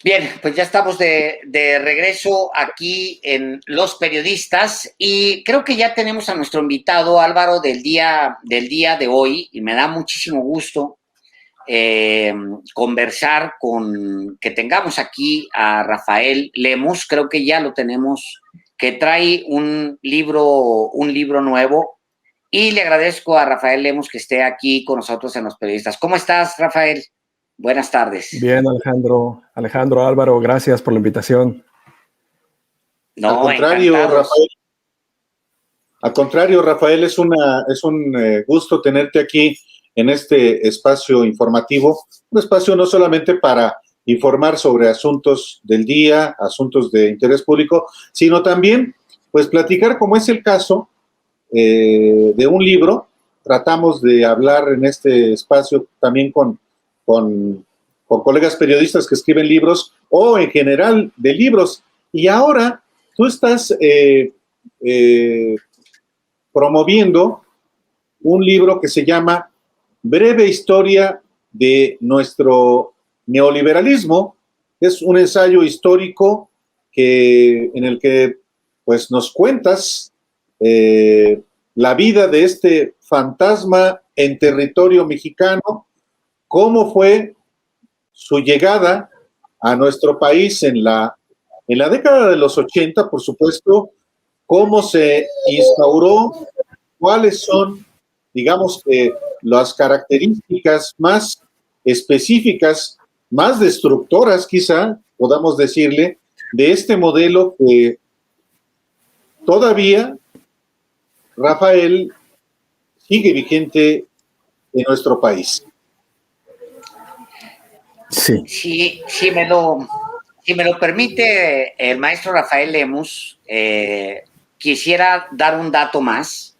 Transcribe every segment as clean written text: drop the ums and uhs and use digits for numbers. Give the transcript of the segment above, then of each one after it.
Bien, pues ya estamos de regreso aquí en Los Periodistas y creo que ya tenemos a nuestro invitado Álvaro del día de hoy y me da muchísimo gusto conversar que tengamos aquí a Rafael Lemus. Creo que ya lo tenemos, que trae un libro nuevo, y le agradezco a Rafael Lemus que esté aquí con nosotros en Los Periodistas. ¿Cómo estás, Rafael? Buenas tardes. Bien, Alejandro, Álvaro, gracias por la invitación. No, encantados. Al contrario, Rafael, es un gusto tenerte aquí en este espacio informativo, un espacio no solamente para informar sobre asuntos del día, asuntos de interés público, sino también, pues, platicar, como es el caso de un libro. Tratamos de hablar en este espacio también con colegas periodistas que escriben libros o en general de libros. Y ahora tú estás promoviendo un libro que se llama Breve Historia de nuestro neoliberalismo. Es un ensayo histórico en el que, pues, nos cuentas la vida de este fantasma en territorio mexicano, cómo fue su llegada a nuestro país en la década de los 80, por supuesto, cómo se instauró, cuáles son, digamos, las características más específicas, más destructoras, quizá podamos decirle, de este modelo que todavía, Rafael, sigue vigente en nuestro país. Sí. Si me lo permite el maestro Rafael Lemus, quisiera dar un dato más.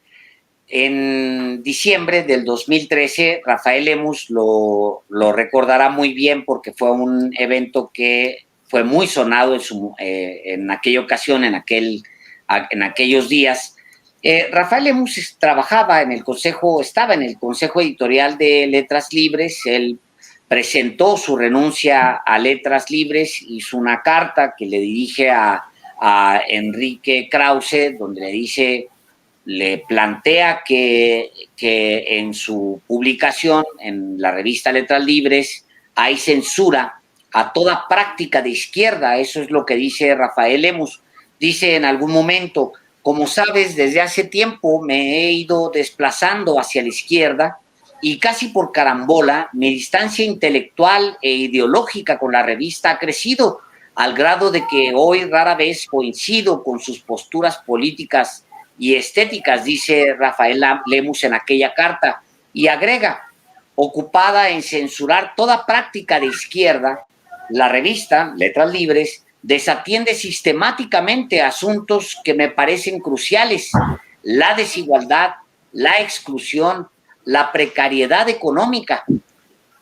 En diciembre del 2013, Rafael Lemus lo recordará muy bien porque fue un evento que fue muy sonado en aquella ocasión, en aquellos días. Rafael Lemus estaba en el consejo editorial de Letras Libres. Él presentó su renuncia a Letras Libres, hizo una carta que le dirige a Enrique Krause, donde le plantea que en su publicación, en la revista Letras Libres, hay censura a toda práctica de izquierda. Eso es lo que dice Rafael Lemus. Dice en algún momento: como sabes, desde hace tiempo me he ido desplazando hacia la izquierda y casi por carambola mi distancia intelectual e ideológica con la revista ha crecido al grado de que hoy rara vez coincido con sus posturas políticas y estéticas, dice Rafael Lemus en aquella carta, y agrega: ocupada en censurar toda práctica de izquierda, la revista Letras Libres desatiende sistemáticamente asuntos que me parecen cruciales: la desigualdad, la exclusión, la precariedad económica,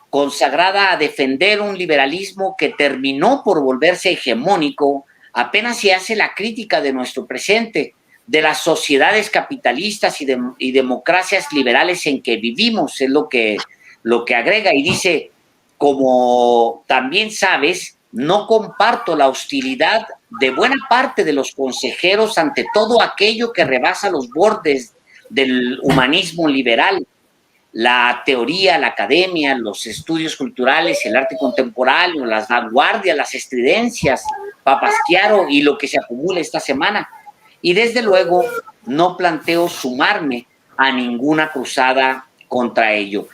consagrada a defender un liberalismo que terminó por volverse hegemónico. Apenas se hace la crítica de nuestro presente, de las sociedades capitalistas y democracias liberales en que vivimos, es lo que agrega, y dice: como también sabes, no comparto la hostilidad de buena parte de los consejeros ante todo aquello que rebasa los bordes del humanismo liberal, la teoría, la academia, los estudios culturales, el arte contemporáneo, las vanguardias, las estridencias, Papasquiaro y lo que se acumula esta semana. Y desde luego no planteo sumarme a ninguna cruzada contra ello.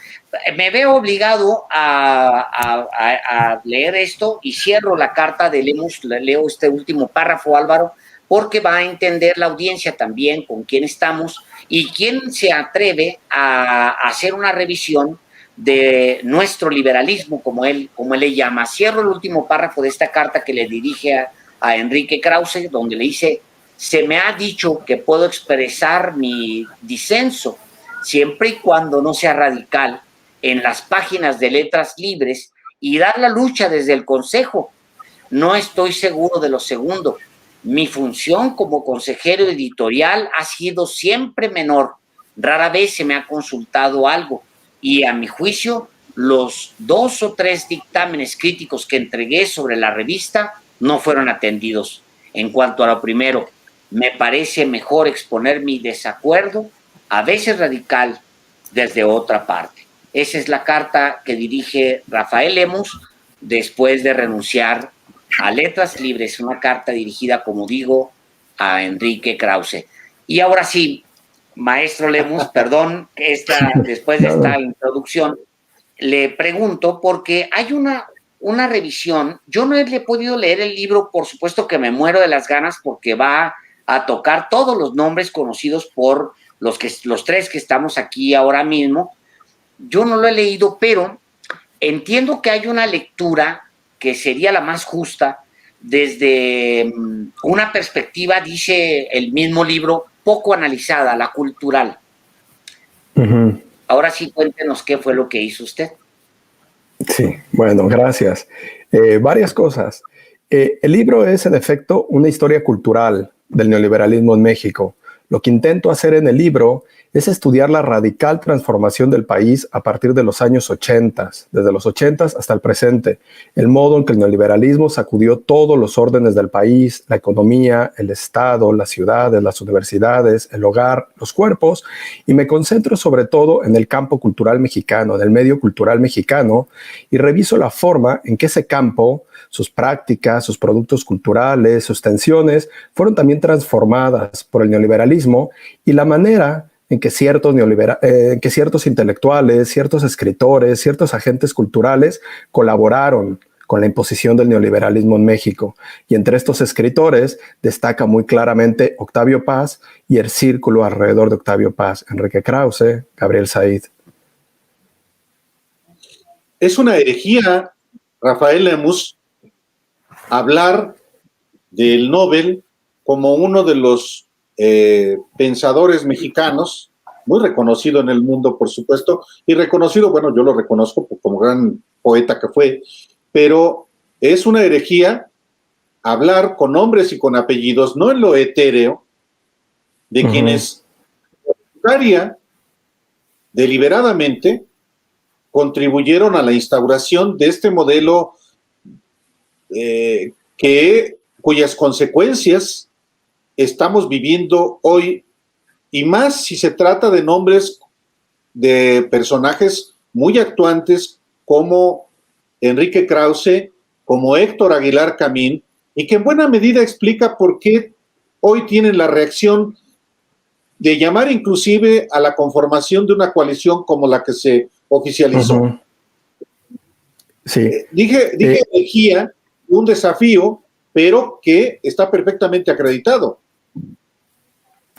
Me veo obligado a leer esto y cierro la carta de Lemus. Leo este último párrafo, Álvaro, porque va a entender la audiencia también con quién estamos y quién se atreve a hacer una revisión de nuestro liberalismo, como él le llama. Cierro el último párrafo de esta carta que le dirige a Enrique Krause, donde le dice: se me ha dicho que puedo expresar mi disenso, siempre y cuando no sea radical, en las páginas de Letras Libres y dar la lucha desde el Consejo. No estoy seguro de lo segundo. Mi función como consejero editorial ha sido siempre menor. Rara vez se me ha consultado algo y, a mi juicio, los 2 o 3 dictámenes críticos que entregué sobre la revista no fueron atendidos. En cuanto a lo primero, me parece mejor exponer mi desacuerdo, a veces radical, desde otra parte. Esa es la carta que dirige Rafael Lemus después de renunciar a Letras Libres, una carta dirigida, como digo, a Enrique Krause. Y ahora sí, maestro Lemus, perdón, después de esta introducción, le pregunto, porque hay una revisión, yo no le he podido leer el libro, por supuesto que me muero de las ganas, porque va a tocar todos los nombres conocidos por los 3 que estamos aquí ahora mismo. Yo no lo he leído, pero entiendo que hay una lectura que sería la más justa desde una perspectiva, dice el mismo libro, poco analizada, la cultural. Uh-huh. Ahora sí, cuéntenos qué fue lo que hizo usted. Sí, bueno, gracias. Varias cosas. El libro es, en efecto, una historia cultural del neoliberalismo en México. Lo que intento hacer en el libro es estudiar la radical transformación del país a partir de los años 80, desde los 80 hasta el presente, el modo en que el neoliberalismo sacudió todos los órdenes del país, la economía, el Estado, las ciudades, las universidades, el hogar, los cuerpos, y me concentro sobre todo en el campo cultural mexicano, en el medio cultural mexicano, y reviso la forma en que ese campo, sus prácticas, sus productos culturales, sus tensiones, fueron también transformadas por el neoliberalismo y la manera en que ciertos intelectuales, ciertos escritores, ciertos agentes culturales colaboraron con la imposición del neoliberalismo en México. Y entre estos escritores destaca muy claramente Octavio Paz y el círculo alrededor de Octavio Paz, Enrique Krause, Gabriel Said. Es una herejía, Rafael Lemus, hablar del Nobel como uno de los pensadores mexicanos, muy reconocido en el mundo, por supuesto, y reconocido, bueno, yo lo reconozco como gran poeta que fue, pero es una herejía hablar con nombres y con apellidos, no en lo etéreo, de quienes deliberadamente contribuyeron a la instauración de este modelo cuyas consecuencias estamos viviendo hoy, y más si se trata de nombres de personajes muy actuantes como Enrique Krause, como Héctor Aguilar Camín, y que en buena medida explica por qué hoy tienen la reacción de llamar inclusive a la conformación de una coalición como la que se oficializó. Uh-huh. Sí. Dije herejía, un desafío, pero que está perfectamente acreditado.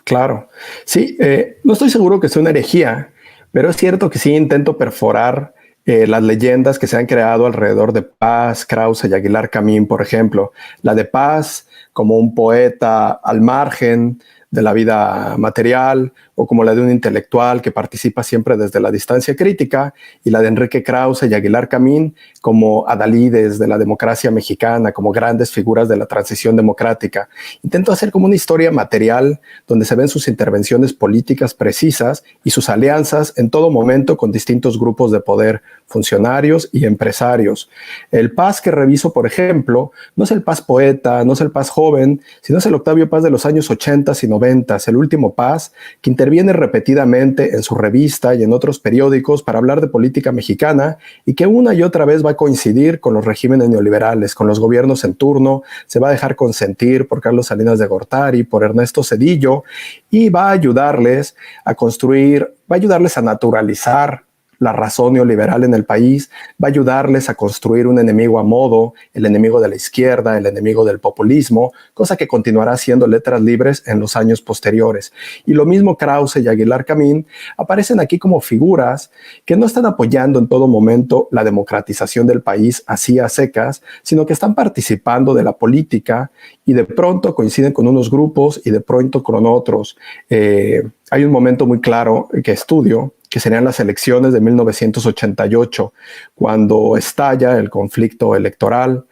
Claro. Sí, no estoy seguro que sea una herejía, pero es cierto que sí intento perforar las leyendas que se han creado alrededor de Paz, Krause y Aguilar Camín, por ejemplo. La de Paz como un poeta al margen de la vida material, o como la de un intelectual que participa siempre desde la distancia crítica, y la de Enrique Krause y Aguilar Camín como adalides de la democracia mexicana, como grandes figuras de la transición democrática. Intento hacer como una historia material donde se ven sus intervenciones políticas precisas y sus alianzas en todo momento con distintos grupos de poder, funcionarios y empresarios. El Paz que reviso, por ejemplo, no es el Paz poeta, no es el Paz joven, sino es el Octavio Paz de los años 80 y 90, el último Paz, que interviene repetidamente en su revista y en otros periódicos para hablar de política mexicana y que una y otra vez va a coincidir con los regímenes neoliberales, con los gobiernos en turno, se va a dejar consentir por Carlos Salinas de Gortari, por Ernesto Zedillo, y va a ayudarles a construir, va a ayudarles a naturalizar la razón neoliberal en el país, va a ayudarles a construir un enemigo a modo, el enemigo de la izquierda, el enemigo del populismo, cosa que continuará siendo Letras Libres en los años posteriores. Y lo mismo Krause y Aguilar Camín aparecen aquí como figuras que no están apoyando en todo momento la democratización del país así a secas, sino que están participando de la política y de pronto coinciden con unos grupos y de pronto con otros. Hay un momento muy claro que estudio, que serían las elecciones de 1988, cuando estalla el conflicto electoral,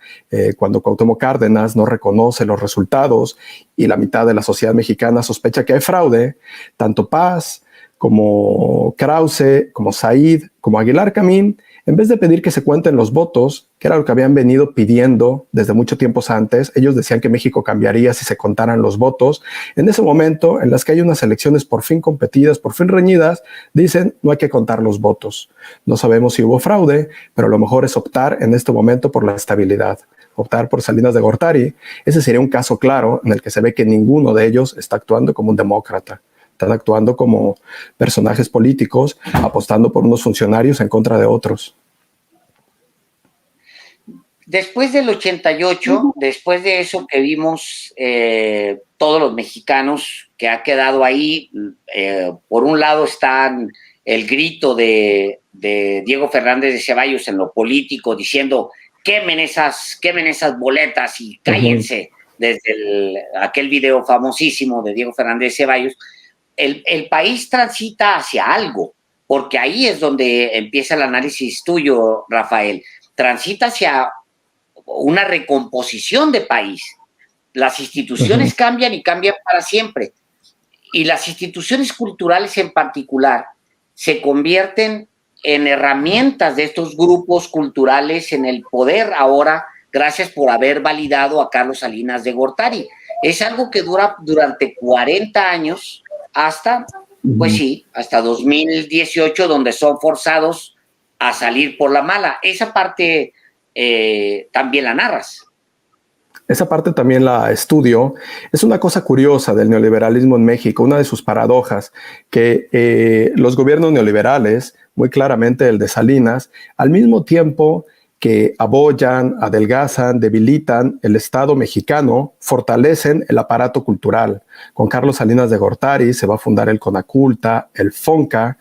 cuando Cuauhtémoc Cárdenas no reconoce los resultados y la mitad de la sociedad mexicana sospecha que hay fraude. Tanto Paz como Krause, como Said, como Aguilar Camín, en vez de pedir que se cuenten los votos, que era lo que habían venido pidiendo desde mucho tiempo antes, ellos decían que México cambiaría si se contaran los votos. En ese momento, en las que hay unas elecciones por fin competidas, por fin reñidas, dicen no hay que contar los votos. No sabemos si hubo fraude, pero lo mejor es optar en este momento por la estabilidad. Optar por Salinas de Gortari. Ese sería un caso claro en el que se ve que ninguno de ellos está actuando como un demócrata. Están actuando como personajes políticos, apostando por unos funcionarios en contra de otros. Después del 88, después de eso que vimos todos los mexicanos, que ha quedado ahí, por un lado están el grito de Diego Fernández de Ceballos en lo político, diciendo quemen esas boletas y cállense, desde aquel video famosísimo de Diego Fernández de Ceballos. El país transita hacia algo, porque ahí es donde empieza el análisis tuyo, Rafael. Transita hacia una recomposición de país. Las instituciones cambian y cambian para siempre. Y las instituciones culturales en particular se convierten en herramientas de estos grupos culturales en el poder ahora, gracias por haber validado a Carlos Salinas de Gortari. Es algo que dura durante 40 años hasta, pues sí, hasta 2018, donde son forzados a salir por la mala. Esa parte también la narras. Esa parte también la estudio. Es una cosa curiosa del neoliberalismo en México, una de sus paradojas, que los gobiernos neoliberales, muy claramente el de Salinas, al mismo tiempo que abollan, adelgazan, debilitan el Estado mexicano, fortalecen el aparato cultural. Con Carlos Salinas de Gortari se va a fundar el CONACULTA, el FONCA,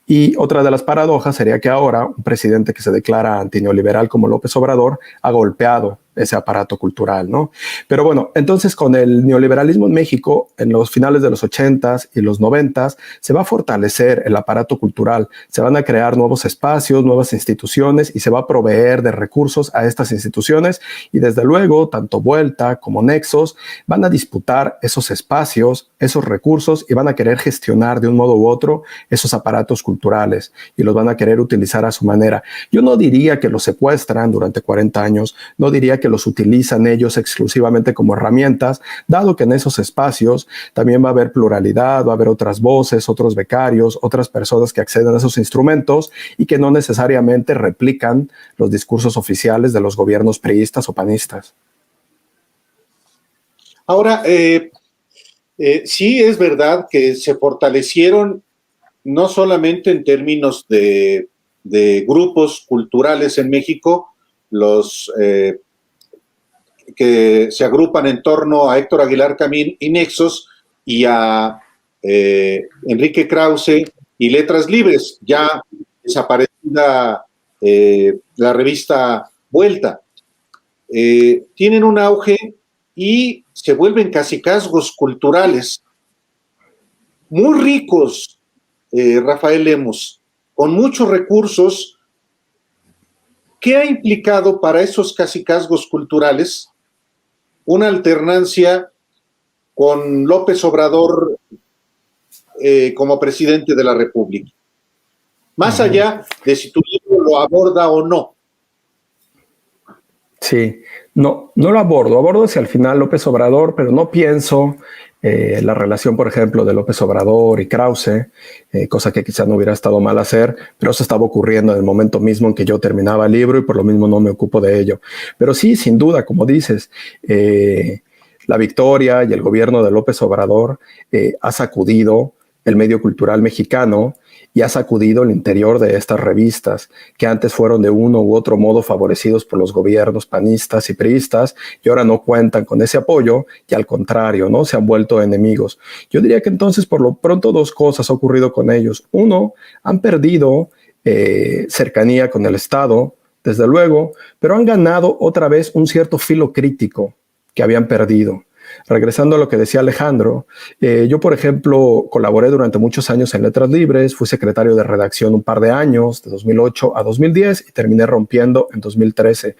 y otra de las paradojas sería que ahora un presidente que se declara antineoliberal como López Obrador ha golpeado ese aparato cultural, ¿no? Pero bueno, entonces con el neoliberalismo en México, en los finales de los 80s y los 90s, se va a fortalecer el aparato cultural, se van a crear nuevos espacios, nuevas instituciones y se va a proveer de recursos a estas instituciones y desde luego, tanto Vuelta como Nexos van a disputar esos espacios, esos recursos y van a querer gestionar de un modo u otro esos aparatos culturales y los van a querer utilizar a su manera. Yo no diría que los secuestran durante 40 años, no diría que los utilizan ellos exclusivamente como herramientas, dado que en esos espacios también va a haber pluralidad, va a haber otras voces, otros becarios, otras personas que acceden a esos instrumentos y que no necesariamente replican los discursos oficiales de los gobiernos priistas o panistas. Ahora, sí es verdad que se fortalecieron no solamente en términos de grupos culturales en México, los que se agrupan en torno a Héctor Aguilar Camín y Nexos y a Enrique Krause y Letras Libres, ya desaparecida la revista Vuelta. Tienen un auge y se vuelven cacicazgos culturales muy ricos, Rafael Lemus, con muchos recursos. ¿Qué ha implicado para esos cacicazgos culturales una alternancia con López Obrador como presidente de la República? Más allá de si tu libro lo aborda o no. Sí, no lo abordo hacia el final López Obrador, pero no pienso la relación, por ejemplo, de López Obrador y Krause, cosa que quizá no hubiera estado mal hacer, pero eso estaba ocurriendo en el momento mismo en que yo terminaba el libro y por lo mismo no me ocupo de ello. Pero sí, sin duda, como dices, la victoria y el gobierno de López Obrador ha sacudido el medio cultural mexicano y ha sacudido el interior de estas revistas que antes fueron de uno u otro modo favorecidos por los gobiernos panistas y priistas y ahora no cuentan con ese apoyo y al contrario, ¿no? Se han vuelto enemigos. Yo diría que entonces por lo pronto dos cosas han ocurrido con ellos. Uno, han perdido cercanía con el Estado, desde luego, pero han ganado otra vez un cierto filo crítico que habían perdido. Regresando a lo que decía Alejandro, yo, por ejemplo, colaboré durante muchos años en Letras Libres, fui secretario de redacción un par de años, de 2008 a 2010, y terminé rompiendo en 2013.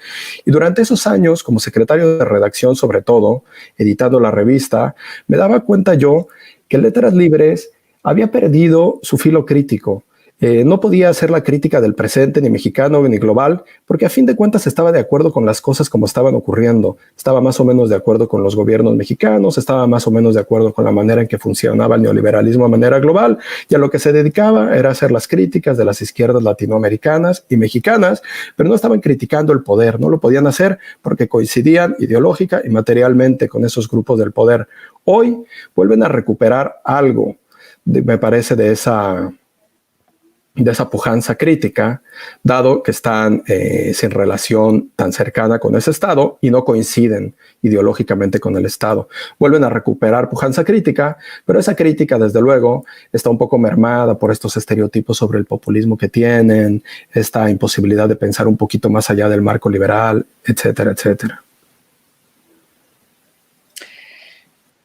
Y durante esos años, como secretario de redacción, sobre todo, editando la revista, me daba cuenta yo que Letras Libres había perdido su filo crítico. No podía hacer la crítica del presente, ni mexicano, ni global, porque a fin de cuentas estaba de acuerdo con las cosas como estaban ocurriendo. Estaba más o menos de acuerdo con los gobiernos mexicanos, estaba más o menos de acuerdo con la manera en que funcionaba el neoliberalismo a manera global, y a lo que se dedicaba era hacer las críticas de las izquierdas latinoamericanas y mexicanas, pero no estaban criticando el poder, no lo podían hacer porque coincidían ideológica y materialmente con esos grupos del poder. Hoy vuelven a recuperar algo, me parece, de esa pujanza crítica, dado que están sin relación tan cercana con ese Estado y no coinciden ideológicamente con el Estado. Vuelven a recuperar pujanza crítica, pero esa crítica, desde luego, está un poco mermada por estos estereotipos sobre el populismo que tienen, esta imposibilidad de pensar un poquito más allá del marco liberal, etcétera, etcétera.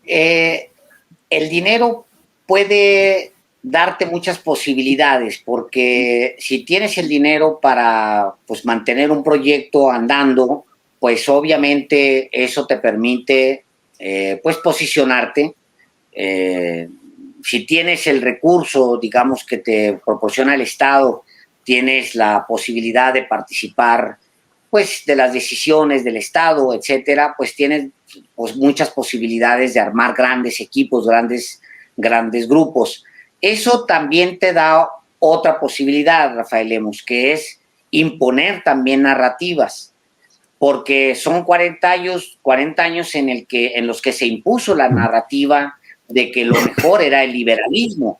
El dinero puede darte muchas posibilidades, porque si tienes el dinero para, pues, mantener un proyecto andando, pues obviamente eso te permite pues posicionarte. Si tienes el recurso, digamos, que te proporciona el Estado, tienes la posibilidad de participar, pues, de las decisiones del Estado, etcétera, pues tienes, pues, muchas posibilidades de armar grandes equipos, grandes grupos. Eso también te da otra posibilidad, Rafael Lemus, que es imponer también narrativas, porque son 40 años en los que se impuso la narrativa de que lo mejor era el liberalismo.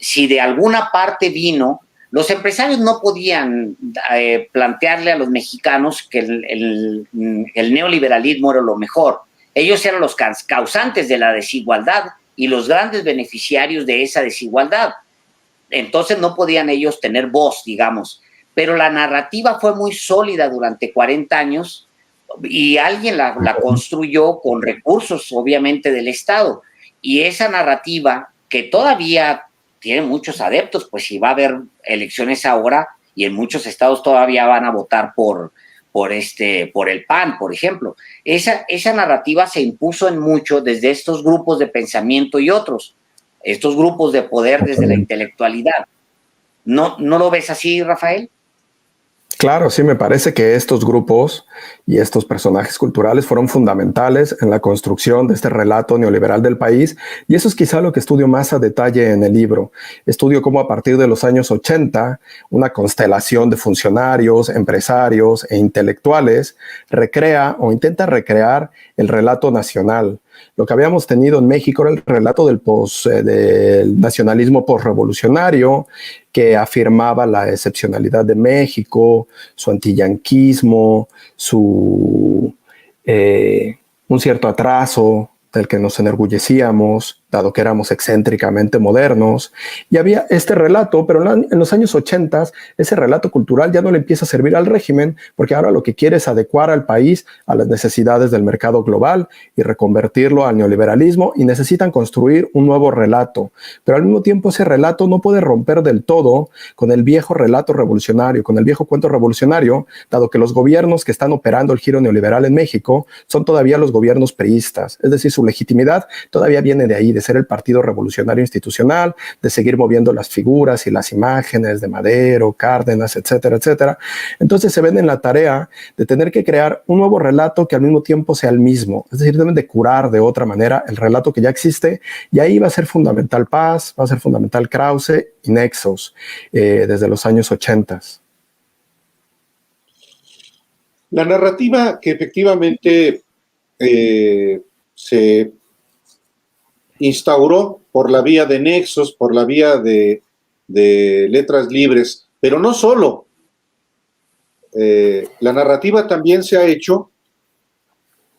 Si de alguna parte vino, los empresarios no podían plantearle a los mexicanos que el neoliberalismo era lo mejor. Ellos eran los causantes de la desigualdad y los grandes beneficiarios de esa desigualdad. Entonces no podían ellos tener voz, digamos. Pero la narrativa fue muy sólida durante 40 años y alguien la construyó con recursos, obviamente, del Estado. Y esa narrativa, que todavía tiene muchos adeptos, pues si va a haber elecciones ahora y en muchos estados todavía van a votar por el PAN, por ejemplo. Esa narrativa se impuso en mucho desde estos grupos de pensamiento y otros, estos grupos de poder desde la intelectualidad. ¿No lo ves así, Rafael? Claro, sí, me parece que estos grupos y estos personajes culturales fueron fundamentales en la construcción de este relato neoliberal del país, y eso es quizá lo que estudio más a detalle en el libro. Estudio cómo a partir de los años 80, una constelación de funcionarios, empresarios e intelectuales recrea o intenta recrear el relato nacional. Lo que habíamos tenido en México era el relato del nacionalismo posrevolucionario, que afirmaba la excepcionalidad de México, su antiyanquismo, un cierto atraso del que nos enorgullecíamos, dado que éramos excéntricamente modernos, y había este relato, pero en los años 80 ese relato cultural ya no le empieza a servir al régimen, porque ahora lo que quiere es adecuar al país a las necesidades del mercado global y reconvertirlo al neoliberalismo, y necesitan construir un nuevo relato, pero al mismo tiempo ese relato no puede romper del todo con el viejo relato revolucionario, con el viejo cuento revolucionario, dado que los gobiernos que están operando el giro neoliberal en México son todavía los gobiernos priistas, es decir, su legitimidad todavía viene de ahí, de ser el Partido Revolucionario Institucional, de seguir moviendo las figuras y las imágenes de Madero, Cárdenas, etcétera, etcétera. Entonces se ven en la tarea de tener que crear un nuevo relato que al mismo tiempo sea el mismo, es decir, deben de curar de otra manera el relato que ya existe, y ahí va a ser fundamental Paz, va a ser fundamental Krause y Nexos desde los años 80. La narrativa que efectivamente se instauró por la vía de nexos, por la vía de letras libres, pero no solo. La narrativa también se ha hecho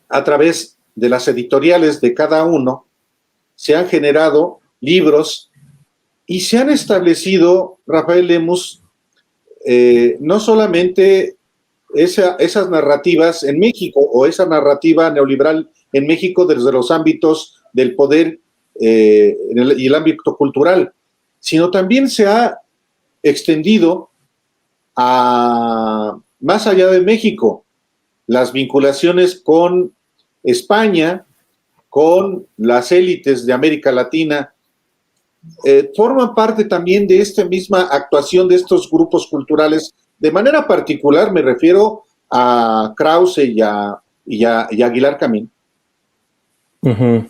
a través de las editoriales de cada uno, se han generado libros y se han establecido, Rafael Lemus, no solamente esas narrativas en México o esa narrativa neoliberal en México desde los ámbitos del poder y el ámbito cultural, sino también se ha extendido a más allá de México, las vinculaciones con España, con las élites de América Latina, forman parte también de esta misma actuación de estos grupos culturales. De manera particular me refiero a Krause y a Aguilar Camín. Uh-huh.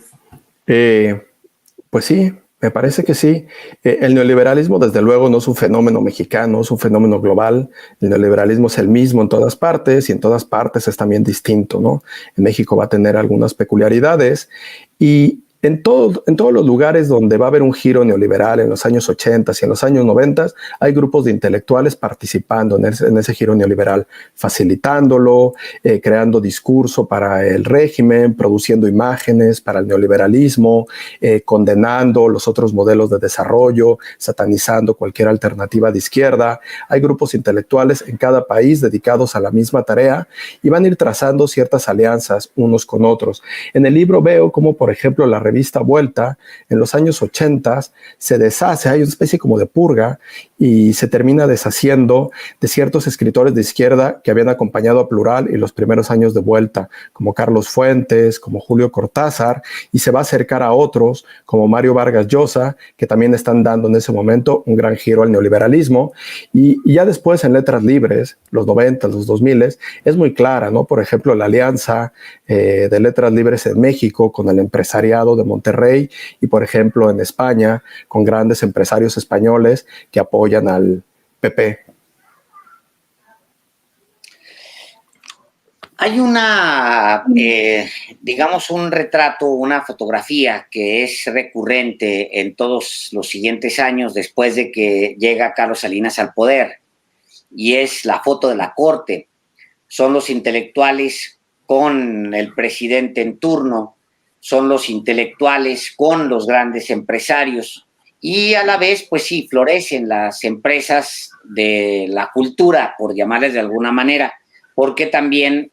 Pues sí, me parece que sí. El neoliberalismo, desde luego, no es un fenómeno mexicano, es un fenómeno global. El neoliberalismo es el mismo en todas partes y en todas partes es también distinto, ¿no? En México va a tener algunas peculiaridades y en todos los lugares donde va a haber un giro neoliberal en los años 80 y en los años 90, hay grupos de intelectuales participando en ese giro neoliberal, facilitándolo, creando discurso para el régimen, produciendo imágenes para el neoliberalismo, condenando los otros modelos de desarrollo, satanizando cualquier alternativa de izquierda. Hay grupos intelectuales en cada país dedicados a la misma tarea y van a ir trazando ciertas alianzas unos con otros. En el libro veo como, por ejemplo, la revista Vuelta, en los años 80 se deshace, hay una especie como de purga y se termina deshaciendo de ciertos escritores de izquierda que habían acompañado a Plural y los primeros años de Vuelta, como Carlos Fuentes, como Julio Cortázar, y se va a acercar a otros como Mario Vargas Llosa, que también están dando en ese momento un gran giro al neoliberalismo. Y ya después en Letras Libres, los 90, los 2000, es muy clara, ¿no? Por ejemplo, la alianza de Letras Libres en México con el empresariado de Monterrey y, por ejemplo, en España con grandes empresarios españoles que apoyan al PP. Hay digamos, un retrato, una fotografía que es recurrente en todos los siguientes años después de que llega Carlos Salinas al poder, y es la foto de la corte. Son los intelectuales con el presidente en turno, son los intelectuales con los grandes empresarios, y a la vez, pues sí, florecen las empresas de la cultura, por llamarles de alguna manera, porque también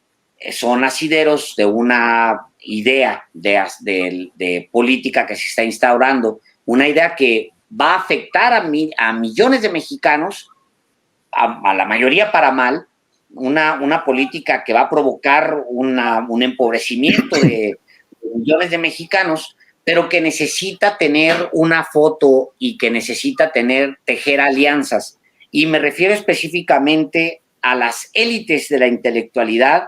son asideros de una idea de política que se está instaurando, una idea que va a afectar a millones de mexicanos, a la mayoría para mal, una política que va a provocar un empobrecimiento de millones de mexicanos, pero que necesita tener una foto y que necesita tejer alianzas. Y me refiero específicamente a las élites de la intelectualidad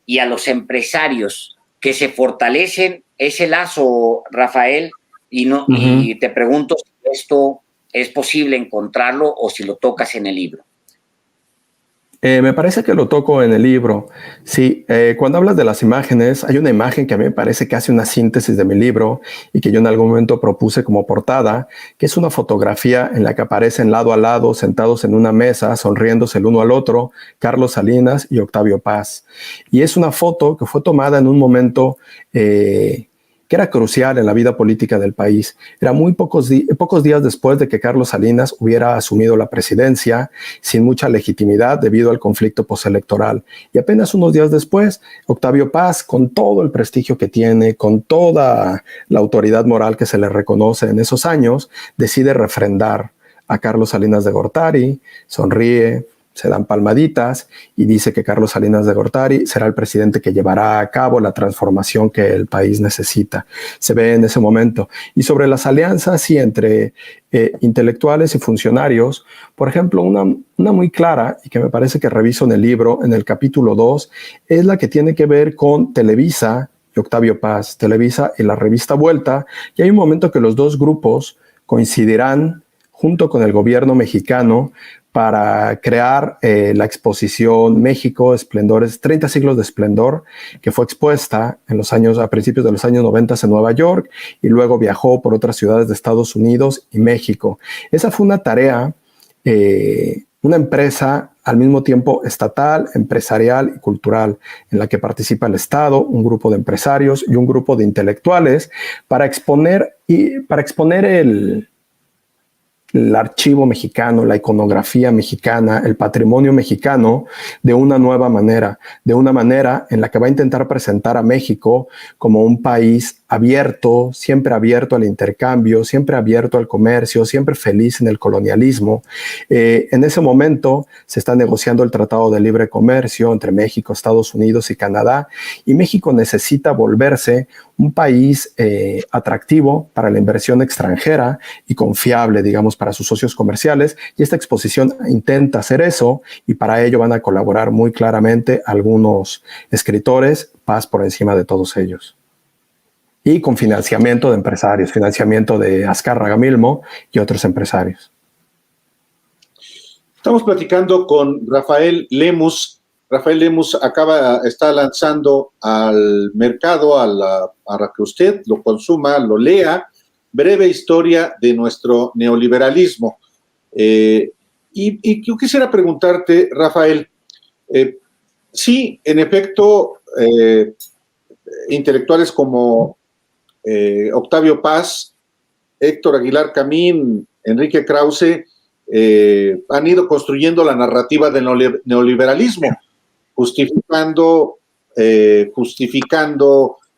y a los empresarios que se fortalecen ese lazo, Rafael, y te pregunto si esto es posible encontrarlo o si lo tocas en el libro. Me parece que lo toco en el libro. Sí, cuando hablas de las imágenes, hay una imagen que a mí me parece que hace una síntesis de mi libro y que yo en algún momento propuse como portada, que es una fotografía en la que aparecen lado a lado, sentados en una mesa, sonriéndose el uno al otro, Carlos Salinas y Octavio Paz. Y es una foto que fue tomada en un momento que era crucial en la vida política del país. Era muy pocos días después de que Carlos Salinas hubiera asumido la presidencia, sin mucha legitimidad debido al conflicto postelectoral. Y apenas unos días después, Octavio Paz, con todo el prestigio que tiene, con toda la autoridad moral que se le reconoce en esos años, decide refrendar a Carlos Salinas de Gortari, sonríe, se dan palmaditas y dice que Carlos Salinas de Gortari será el presidente que llevará a cabo la transformación que el país necesita. Se ve en ese momento. Y sobre las alianzas y entre intelectuales y funcionarios, por ejemplo, una muy clara y que me parece que reviso en el libro, en el capítulo 2, es la que tiene que ver con Televisa y Octavio Paz, Televisa y la revista Vuelta, y hay un momento que los dos grupos coincidirán junto con el gobierno mexicano para crear la exposición México, Esplendores, 30 siglos de esplendor, que fue expuesta a principios de los años 90 en Nueva York y luego viajó por otras ciudades de Estados Unidos y México. Esa fue una tarea, una empresa al mismo tiempo estatal, empresarial y cultural, en la que participa el Estado, un grupo de empresarios y un grupo de intelectuales para exponer el archivo mexicano, la iconografía mexicana, el patrimonio mexicano de una nueva manera, de una manera en la que va a intentar presentar a México como un país siempre abierto al intercambio, siempre abierto al comercio, siempre feliz en el colonialismo. En ese momento se está negociando el Tratado de Libre Comercio entre México, Estados Unidos y Canadá, y México necesita volverse un país atractivo para la inversión extranjera y confiable, digamos, para sus socios comerciales, y esta exposición intenta hacer eso, y para ello van a colaborar muy claramente algunos escritores, Paz por encima de todos ellos. Y con financiamiento de empresarios, financiamiento de Azcárraga Milmo y otros empresarios. Estamos platicando con Rafael Lemus. Rafael Lemus está lanzando al mercado, para que usted lo consuma, lo lea, Breve historia de nuestro neoliberalismo. Y yo quisiera preguntarte, Rafael, sí, en efecto, intelectuales como Octavio Paz, Héctor Aguilar Camín, Enrique Krause, han ido construyendo la narrativa del neoliberalismo, justificando,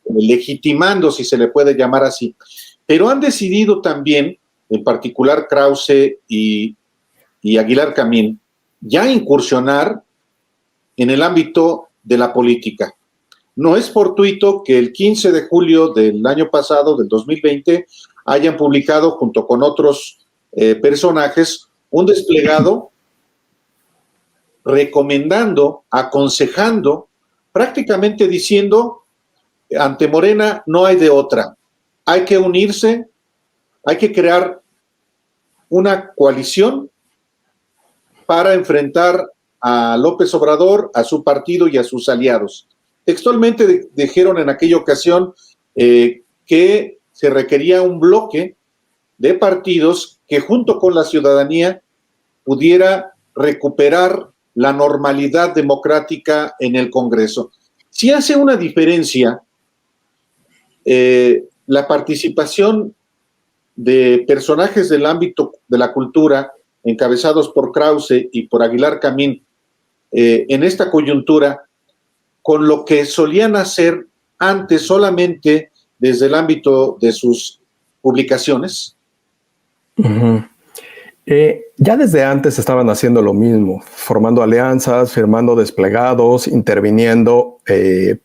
legitimando, si se le puede llamar así. Pero han decidido también, en particular Krause y Aguilar Camín, ya incursionar en el ámbito de la política. No es fortuito que el 15 de julio del año pasado, del 2020, hayan publicado, junto con otros personajes, un desplegado recomendando, aconsejando, prácticamente diciendo, ante Morena no hay de otra. Hay que unirse, hay que crear una coalición para enfrentar a López Obrador, a su partido y a sus aliados. Textualmente dijeron en aquella ocasión que se requería un bloque de partidos que junto con la ciudadanía pudiera recuperar la normalidad democrática en el Congreso. Sí hace una diferencia la participación de personajes del ámbito de la cultura, encabezados por Krause y por Aguilar Camín, en esta coyuntura, con lo que solían hacer antes solamente desde el ámbito de sus publicaciones. Uh-huh. Ya desde antes estaban haciendo lo mismo, formando alianzas, firmando desplegados, interviniendo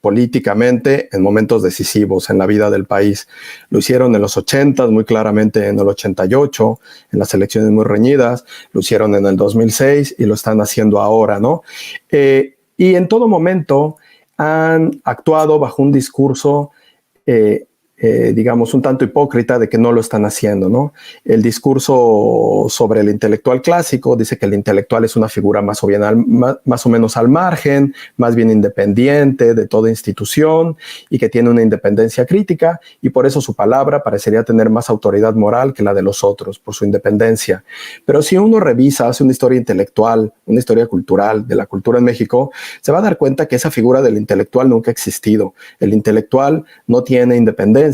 políticamente en momentos decisivos en la vida del país. Lo hicieron en los 80, muy claramente en el 88, en las elecciones muy reñidas, lo hicieron en el 2006 y lo están haciendo ahora, ¿no? Y en todo momento han actuado bajo un discurso digamos, un tanto hipócrita de que no lo están haciendo, ¿no? El discurso sobre el intelectual clásico dice que el intelectual es una figura más o menos al margen, más bien independiente de toda institución y que tiene una independencia crítica, y por eso su palabra parecería tener más autoridad moral que la de los otros, por su independencia. Pero si uno revisa, hace una historia intelectual, una historia cultural de la cultura en México, se va a dar cuenta que esa figura del intelectual nunca ha existido. El intelectual no tiene independencia.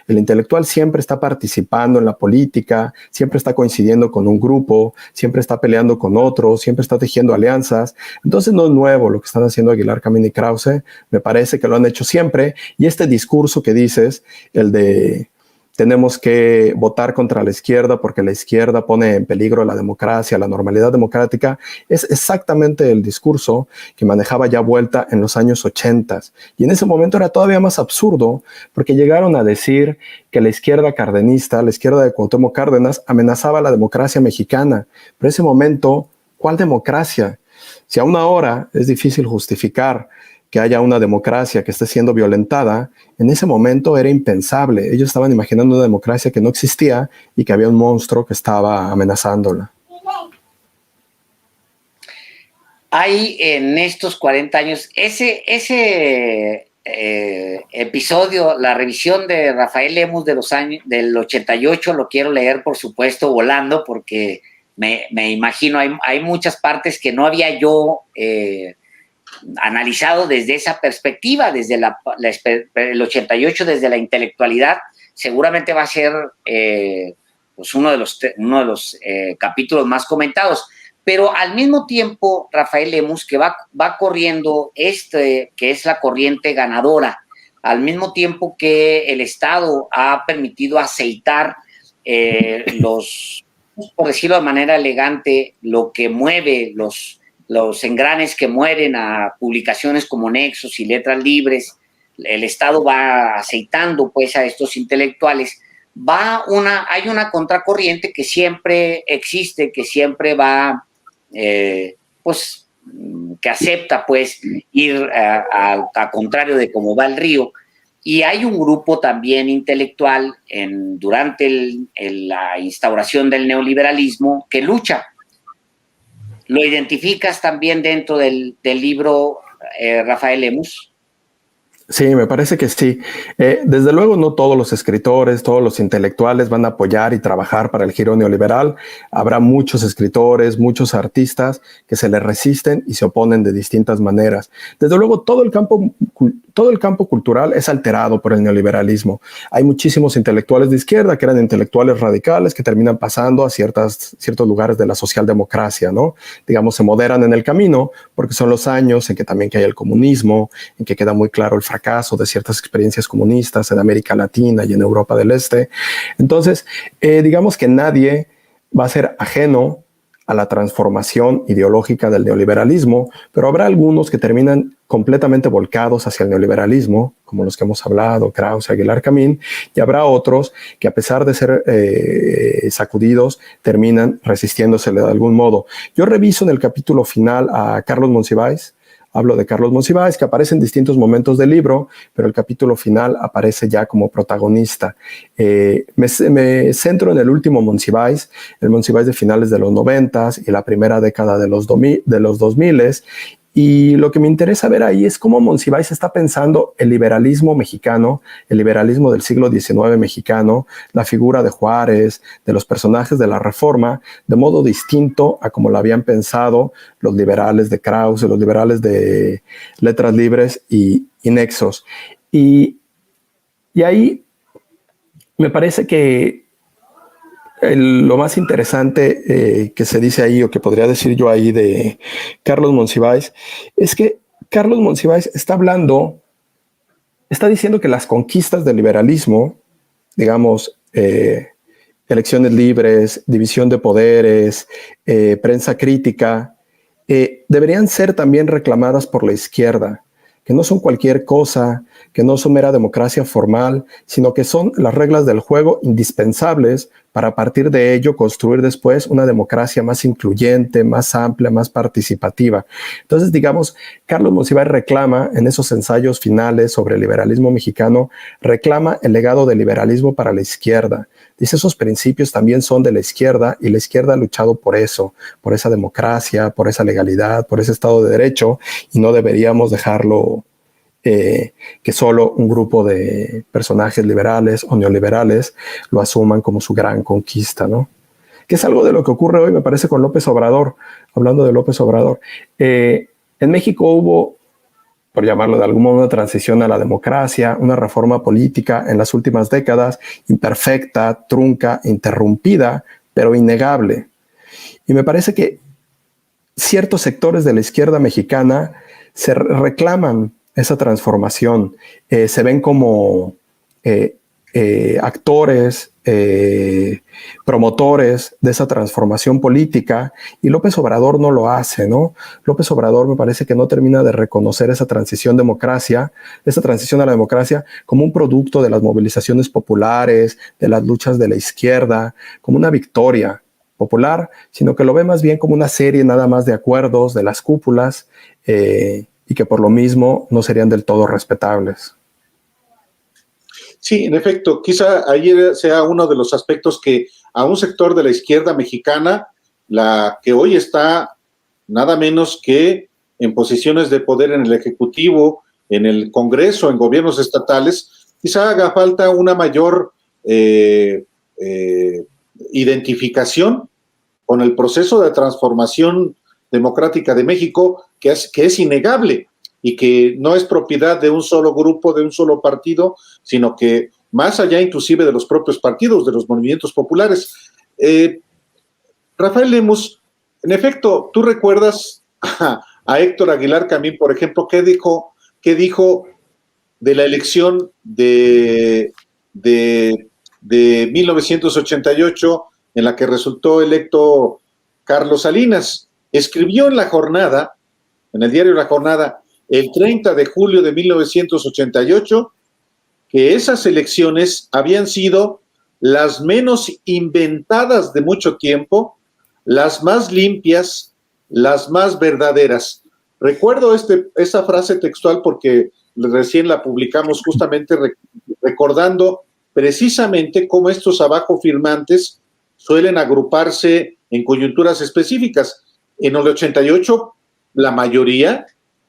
El intelectual siempre está participando en la política, siempre está coincidiendo con un grupo, siempre está peleando con otros, siempre está tejiendo alianzas. Entonces no es nuevo lo que están haciendo Aguilar Camín y Krause, me parece que lo han hecho siempre, y este discurso que dices, el de tenemos que votar contra la izquierda porque la izquierda pone en peligro la democracia, la normalidad democrática, es exactamente el discurso que manejaba ya Vuelta en los años 80. Y en ese momento era todavía más absurdo porque llegaron a decir que la izquierda cardenista, la izquierda de Cuauhtémoc Cárdenas, amenazaba la democracia mexicana. Pero en ese momento, ¿cuál democracia? Si aún ahora es difícil justificar que haya una democracia que esté siendo violentada, en ese momento era impensable. Ellos estaban imaginando una democracia que no existía y que había un monstruo que estaba amenazándola. Hay en estos 40 años ese episodio, la revisión de Rafael Lemus de los años del 88, lo quiero leer, por supuesto, volando, porque me imagino, hay muchas partes que no había yo analizado desde esa perspectiva, desde el 88, desde la intelectualidad. Seguramente va a ser pues uno de los capítulos más comentados. Pero al mismo tiempo, Rafael Lemus, que va corriendo que es la corriente ganadora, al mismo tiempo que el Estado ha permitido aceitar por decirlo de manera elegante, lo que mueve los engranes que mueven a publicaciones como Nexos y Letras Libres, el Estado va aceitando pues a estos intelectuales, hay una contracorriente que siempre existe, que siempre va, pues, que acepta pues ir a contrario de cómo va el río. Y hay un grupo también intelectual durante la instauración del neoliberalismo que lucha. ¿Lo identificas también dentro del libro, Rafael Lemus? Sí, me parece que sí. Desde luego no todos los escritores, todos los intelectuales van a apoyar y trabajar para el giro neoliberal. Habrá muchos escritores, muchos artistas que se le resisten y se oponen de distintas maneras. Desde luego todo el campo cultural es alterado por el neoliberalismo. Hay muchísimos intelectuales de izquierda que eran intelectuales radicales que terminan pasando a ciertos lugares de la socialdemocracia, ¿no? Digamos, se moderan en el camino porque son los años en que también hay el comunismo, en que queda muy claro el fracaso de ciertas experiencias comunistas en América Latina y en Europa del Este. Entonces, digamos que nadie va a ser ajeno a la transformación ideológica del neoliberalismo, pero habrá algunos que terminan completamente volcados hacia el neoliberalismo, como los que hemos hablado, Krause, Aguilar Camín, y habrá otros que a pesar de ser sacudidos, terminan resistiéndosele de algún modo. Yo reviso en el capítulo final a Carlos Monsiváis. Hablo de Carlos Monsiváis, que aparece en distintos momentos del libro, pero el capítulo final aparece ya como protagonista. Me centro en el último Monsiváis, el Monsiváis de finales de los 90s y la primera década de los 2000s, y lo que me interesa ver ahí es cómo Monsiváis está pensando el liberalismo mexicano, el liberalismo del siglo XIX mexicano, la figura de Juárez, de los personajes de la Reforma, de modo distinto a como lo habían pensado los liberales de Krause, los liberales de Letras Libres y Nexos. Y ahí me parece que lo más interesante que se dice ahí, o que podría decir yo ahí de Carlos Monsiváis, es que Carlos Monsiváis está diciendo que las conquistas del liberalismo, digamos, elecciones libres, división de poderes, prensa crítica, deberían ser también reclamadas por la izquierda, que no son cualquier cosa, que no son mera democracia formal, sino que son las reglas del juego indispensables para a partir de ello construir después una democracia más incluyente, más amplia, más participativa. Entonces, digamos, Carlos Monsiváis reclama en esos ensayos finales sobre el liberalismo mexicano, reclama el legado del liberalismo para la izquierda. Dice, esos principios también son de la izquierda y la izquierda ha luchado por eso, por esa democracia, por esa legalidad, por ese Estado de Derecho, y no deberíamos dejarlo que solo un grupo de personajes liberales o neoliberales lo asuman como su gran conquista, ¿no? Que es algo de lo que ocurre hoy, me parece, con López Obrador, hablando de López Obrador. En México hubo, por llamarlo de algún modo, una transición a la democracia, una reforma política en las últimas décadas, imperfecta, trunca, interrumpida, pero innegable. Y me parece que ciertos sectores de la izquierda mexicana se reclaman esa transformación, se ven como actores, promotores de esa transformación política, y López Obrador no lo hace, ¿no? López Obrador me parece que no termina de reconocer esa transición a la democracia como un producto de las movilizaciones populares, de las luchas de la izquierda, como una victoria popular, sino que lo ve más bien como una serie nada más de acuerdos de las cúpulas, y que por lo mismo no serían del todo respetables. Sí, en efecto, quizá ayer sea uno de los aspectos que a un sector de la izquierda mexicana, la que hoy está nada menos que en posiciones de poder en el Ejecutivo, en el Congreso, en gobiernos estatales, quizá haga falta una mayor identificación con el proceso de transformación democrática de México, que es innegable y que no es propiedad de un solo grupo, de un solo partido, sino que más allá inclusive de los propios partidos, de los movimientos populares. Rafael Lemus, en efecto, ¿tú recuerdas a Héctor Aguilar Camín, por ejemplo, qué dijo de la elección de 1988, en la que resultó electo Carlos Salinas. Escribió en La Jornada, en el diario La Jornada, el 30 de julio de 1988, que esas elecciones habían sido las menos inventadas de mucho tiempo, las más limpias, las más verdaderas. Recuerdo esa frase textual porque recién la publicamos justamente recordando precisamente cómo estos abajo firmantes suelen agruparse en coyunturas específicas. En el 88, la mayoría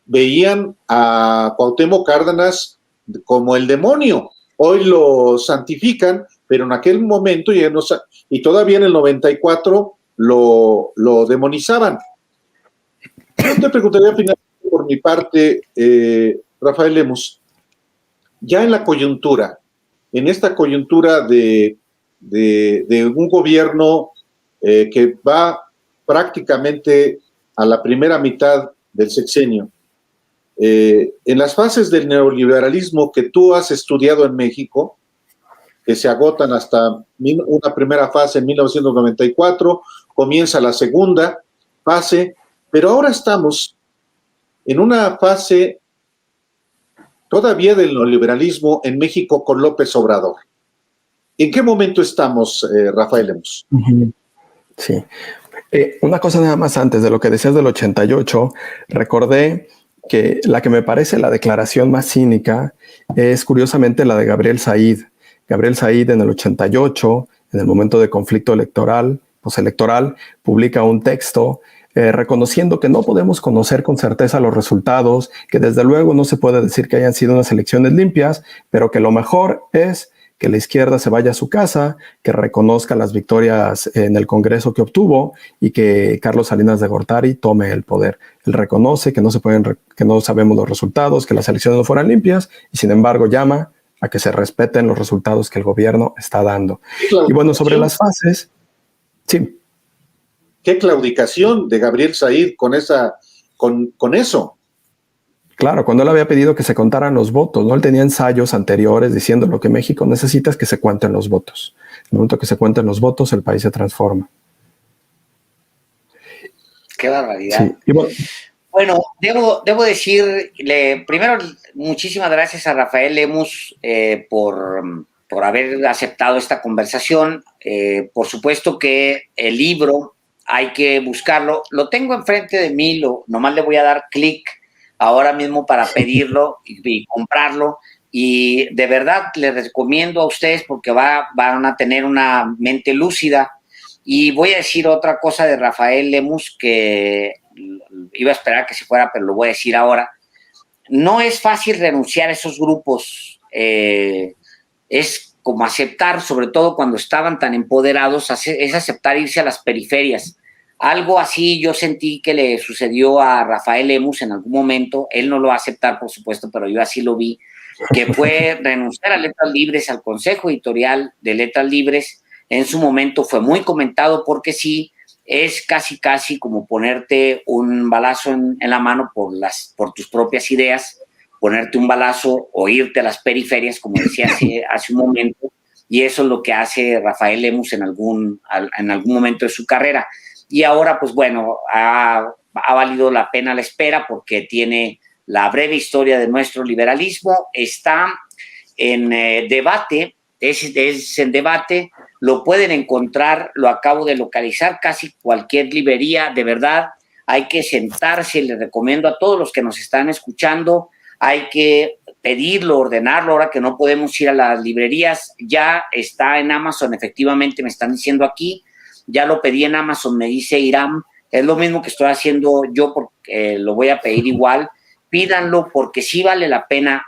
veían a Cuauhtémoc Cárdenas como el demonio. Hoy lo santifican, pero en aquel momento, y todavía en el 94, lo demonizaban. Yo te preguntaría finalmente por mi parte, Rafael Lemus, ya en la coyuntura, en esta coyuntura de un gobierno que va prácticamente a la primera mitad del sexenio, en las fases del neoliberalismo que tú has estudiado en México, que se agotan hasta una primera fase en 1994, comienza la segunda fase, pero ahora estamos en una fase todavía del neoliberalismo en México con López Obrador. ¿En qué momento estamos, Rafael Lemus? Sí. Una cosa nada más antes de lo que decías del 88, recordé que la que me parece la declaración más cínica es curiosamente la de Gabriel Said. Gabriel Said en el 88, en el momento de conflicto electoral, postelectoral, publica un texto reconociendo que no podemos conocer con certeza los resultados, que desde luego no se puede decir que hayan sido unas elecciones limpias, pero que lo mejor es que la izquierda se vaya a su casa, que reconozca las victorias en el Congreso que obtuvo y que Carlos Salinas de Gortari tome el poder. Él reconoce que que no sabemos los resultados, que las elecciones no fueran limpias y sin embargo llama a que se respeten los resultados que el gobierno está dando. Y bueno, sobre las fases, sí. Qué claudicación de Gabriel Said con eso. Claro, cuando él había pedido que se contaran los votos, ¿no? Él tenía ensayos anteriores diciendo lo que México necesita es que se cuenten los votos. En el momento que se cuenten los votos, el país se transforma. Qué barbaridad. Sí. Y bueno, debo decirle, primero, muchísimas gracias a Rafael Lemus por haber aceptado esta conversación. Por supuesto que el libro hay que buscarlo. Lo tengo enfrente de mí, nomás le voy a dar clic ahora mismo para pedirlo y comprarlo. Y de verdad les recomiendo a ustedes porque van a tener una mente lúcida. Y voy a decir otra cosa de Rafael Lemus que iba a esperar que se fuera, pero lo voy a decir ahora. No es fácil renunciar a esos grupos. Es como aceptar, sobre todo cuando estaban tan empoderados, es aceptar irse a las periferias. Algo así yo sentí que le sucedió a Rafael Lemus en algún momento. Él no lo va a aceptar, por supuesto, pero yo así lo vi, que fue renunciar a Letras Libres, al Consejo Editorial de Letras Libres. En su momento fue muy comentado porque sí, es casi como ponerte un balazo en la mano por tus propias ideas, ponerte un balazo o irte a las periferias, como decía hace un momento, y eso es lo que hace Rafael Lemus en algún momento de su carrera. Y ahora, pues bueno, ha valido la pena la espera porque tiene la breve historia de nuestro liberalismo, está en debate, es en debate, lo pueden encontrar, lo acabo de localizar, casi cualquier librería, de verdad, hay que sentarse, les recomiendo a todos los que nos están escuchando, hay que pedirlo, ordenarlo, ahora que no podemos ir a las librerías, ya está en Amazon, efectivamente me están diciendo aquí, ya lo pedí en Amazon, me dice Irán, es lo mismo que estoy haciendo yo porque lo voy a pedir igual, pídanlo porque sí vale la pena.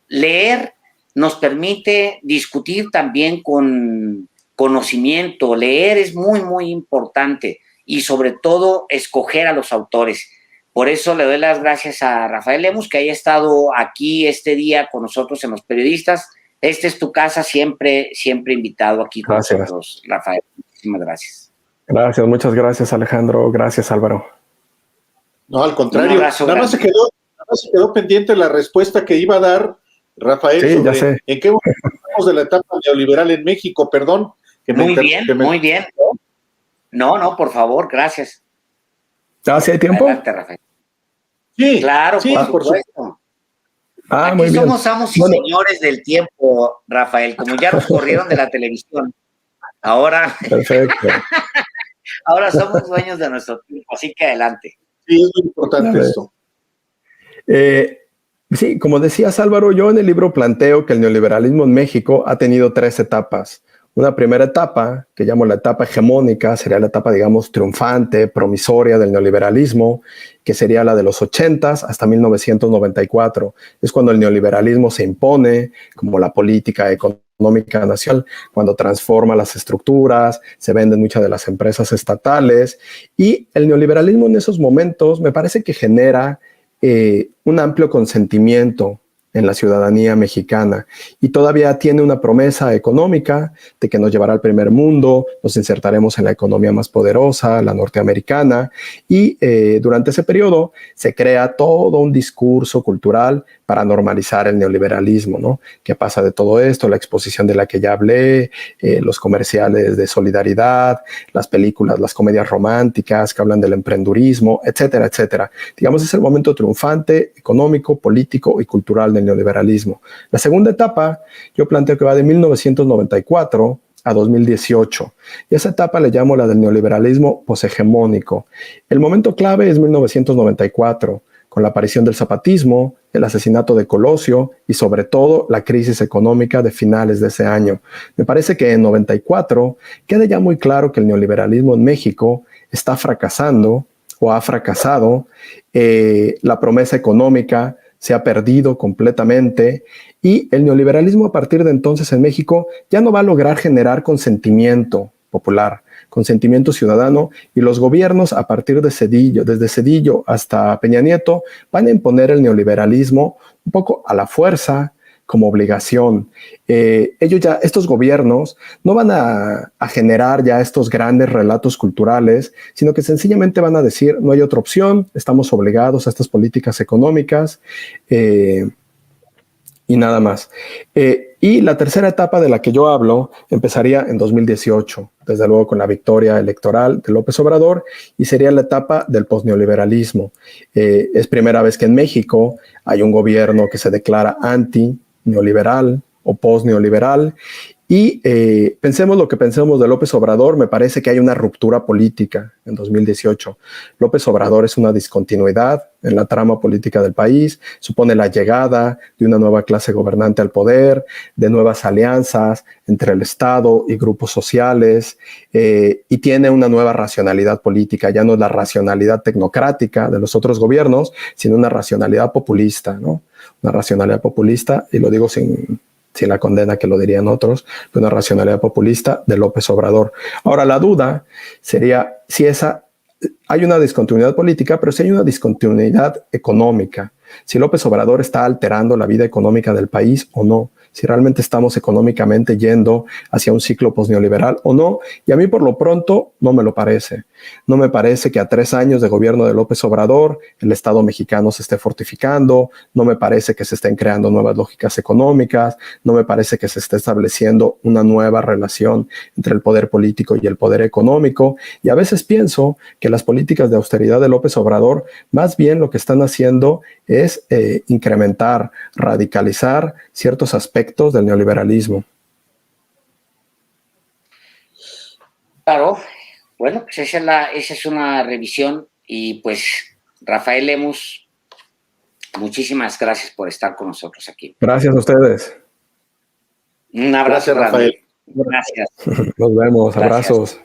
Leer nos permite discutir también con conocimiento, leer es muy importante y sobre todo escoger a los autores. Por eso le doy las gracias a Rafael Lemus que haya estado aquí este día con nosotros en Los Periodistas. Esta es tu casa, siempre invitado aquí con nosotros, Rafael. Muchísimas gracias. Gracias, muchas gracias, Alejandro. Gracias, Álvaro. No, al contrario. Nada más se quedó pendiente la respuesta que iba a dar Rafael, Sí, ya sé. ¿en qué momento estamos de la etapa neoliberal en México? Perdón. Muy bien. No, por favor, gracias. ¿Sí hay tiempo? Adelante, Rafael. Sí, Claro, sí, por supuesto. Muy Aquí bien. somos amos y señores del tiempo, Rafael. Como ya nos corrieron de la televisión, ahora somos dueños de nuestro tiempo, así que adelante. Sí, es muy importante esto. Sí, como decías, Álvaro, yo en el libro planteo que el neoliberalismo en México ha tenido 3 etapas. Una primera etapa, que llamo la etapa hegemónica, sería la etapa, digamos, triunfante, promisoria del neoliberalismo, que sería la de los 80s hasta 1994. Es cuando el neoliberalismo se impone como la política económica nacional, cuando transforma las estructuras, se venden muchas de las empresas estatales, y el neoliberalismo en esos momentos me parece que genera un amplio consentimiento en la ciudadanía mexicana y todavía tiene una promesa económica de que nos llevará al primer mundo, nos insertaremos en la economía más poderosa, la norteamericana, y durante ese periodo se crea todo un discurso cultural para normalizar el neoliberalismo, ¿no? ¿Qué pasa de todo esto? La exposición de la que ya hablé, los comerciales de solidaridad, las películas, las comedias románticas que hablan del emprendurismo, etcétera, etcétera. Digamos, es el momento triunfante económico, político y cultural del neoliberalismo. La segunda etapa, yo planteo que va de 1994 a 2018. Y esa etapa le llamo la del neoliberalismo poshegemónico. El momento clave es 1994, con la aparición del zapatismo, el asesinato de Colosio y sobre todo la crisis económica de finales de ese año. Me parece que en 94 queda ya muy claro que el neoliberalismo en México está fracasando o ha fracasado, la promesa económica se ha perdido completamente y el neoliberalismo a partir de entonces en México ya no va a lograr generar consentimiento popular, consentimiento ciudadano, y los gobiernos a partir de Zedillo, desde Zedillo hasta Peña Nieto, van a imponer el neoliberalismo un poco a la fuerza, como obligación. Estos gobiernos no van a generar ya estos grandes relatos culturales, sino que sencillamente van a decir, no hay otra opción, estamos obligados a estas políticas económicas, y nada más. Y la tercera etapa de la que yo hablo empezaría en 2018, desde luego con la victoria electoral de López Obrador, y sería la etapa del posneoliberalismo. Es primera vez que en México hay un gobierno que se declara anti-neoliberal o post-neoliberal, y pensemos lo que pensemos de López Obrador, me parece que hay una ruptura política en 2018. López Obrador es una discontinuidad en la trama política del país, supone la llegada de una nueva clase gobernante al poder, de nuevas alianzas entre el Estado y grupos sociales, y tiene una nueva racionalidad política, ya no es la racionalidad tecnocrática de los otros gobiernos, sino una racionalidad populista, ¿no? Una racionalidad populista, y lo digo sin la condena que lo dirían otros, de una racionalidad populista de López Obrador. Ahora, la duda sería si hay una discontinuidad política, pero si hay una discontinuidad económica, si López Obrador está alterando la vida económica del país o no, si realmente estamos económicamente yendo hacia un ciclo posneoliberal o no, y a mí por lo pronto no me lo parece. No me parece que a 3 años de gobierno de López Obrador el Estado mexicano se esté fortificando, no me parece que se estén creando nuevas lógicas económicas, no me parece que se esté estableciendo una nueva relación entre el poder político y el poder económico, y a veces pienso que las políticas de austeridad de López Obrador más bien lo que están haciendo es incrementar, radicalizar ciertos aspectos del neoliberalismo. Claro, bueno, pues esa es una revisión y pues Rafael Lemus, muchísimas gracias por estar con nosotros aquí. Gracias a ustedes. Un abrazo. Gracias, Rafael. Gracias. Nos vemos, Gracias. abrazos.